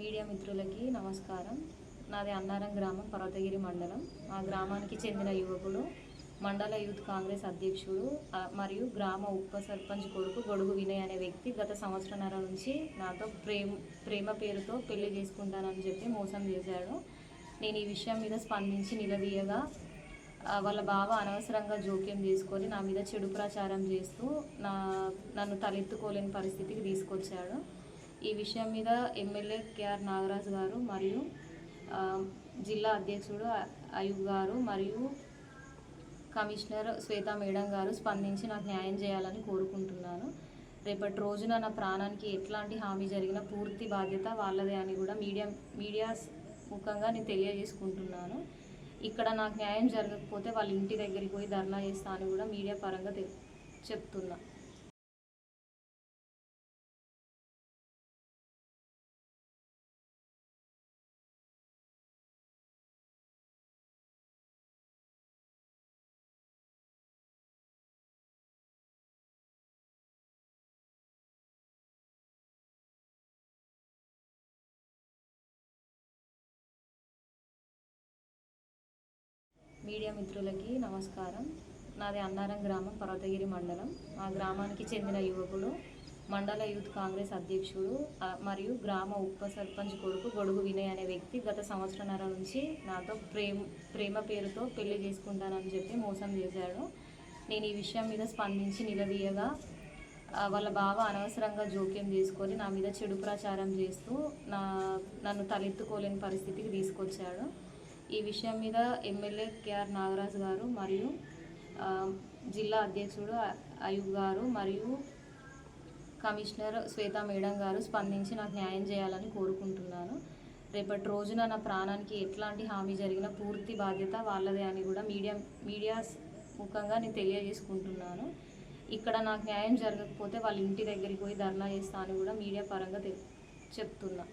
Media మిత్రులకి నమస్కారం. నాది అన్నారం గ్రామం, పర్వతగిరి మండలం. ఆ గ్రామానికి చెందిన యువకుడు, మండల యూత్ కాంగ్రెస్ అధ్యక్షుడు మరియు గ్రామ ఉప సర్పంచ్ కొడుకు గొడుగు వినయ్ అనే వ్యక్తి గత సంవత్సరంన్నర నుంచి నాతో ప్రేమ పేరుతో పెళ్లి చేసుకుంటానని చెప్పి మోసం చేశాడు. నేను ఈ విషయం మీద స్పందించి నిలదీయగా వాళ్ళ బావ అనవసరంగా జోక్యం చేసుకొని నా మీద చెడు ప్రచారం చేస్తూ నన్ను తలెత్తుకోలేని పరిస్థితికి తీసుకొచ్చాడు. ఈ విషయం మీద ఎమ్మెల్యే కేఆర్ నాగరాజు గారు మరియు జిల్లా అధ్యక్షుడు అయూబ్ గారు మరియు కమిషనర్ శ్వేతా మేడం గారు స్పందించి నాకు న్యాయం చేయాలని కోరుకుంటున్నాను. రేపటి రోజున నా ప్రాణానికి ఎట్లాంటి హామీ జరిగిన పూర్తి బాధ్యత వాళ్ళదే అని కూడా మీడియా ముఖంగా నేను తెలియజేసుకుంటున్నాను. ఇక్కడ నాకు న్యాయం జరగకపోతే వాళ్ళ ఇంటి దగ్గరికి పోయి ధర్నా చేస్తా అని కూడా మీడియా పరంగా చెప్తున్నా. మీడియా మిత్రులకి నమస్కారం. నాది అన్నారం గ్రామం, పర్వతగిరి మండలం. ఆ గ్రామానికి చెందిన యువకుడు, మండల యూత్ కాంగ్రెస్ అధ్యక్షుడు మరియు గ్రామ ఉప సర్పంచ్ కొడుకు గొడుగు వినయ్ అనే వ్యక్తి గత సంవత్సరంన్నర నుంచి నాతో ప్రేమ పేరుతో పెళ్లి చేసుకుంటానని చెప్పి మోసం చేశాడు. నేను ఈ విషయం మీద స్పందించి నిలదీయగా వాళ్ళ బావ అనవసరంగా జోక్యం చేసుకొని నా మీద చెడు ప్రచారం చేస్తూ నన్ను తలెత్తుకోలేని పరిస్థితికి తీసుకొచ్చాడు. ఈ విషయం మీద ఎమ్మెల్యే కేఆర్ నాగరాజు గారు మరియు జిల్లా అధ్యక్షుడు అయూబ్ గారు మరియు కమిషనర్ శ్వేతా మేడం గారు స్పందించి నాకు న్యాయం చేయాలని కోరుకుంటున్నాను. రేపటి రోజున నా ప్రాణానికి ఎట్లాంటి హామీ జరిగిన పూర్తి బాధ్యత వాళ్ళదే అని కూడా మీడియా ముఖంగా నేను తెలియజేసుకుంటున్నాను. ఇక్కడ నాకు న్యాయం జరగకపోతే వాళ్ళ ఇంటి దగ్గరికి పోయి ధర్నా చేస్తా అని కూడా మీడియా పరంగా చెప్తున్నా.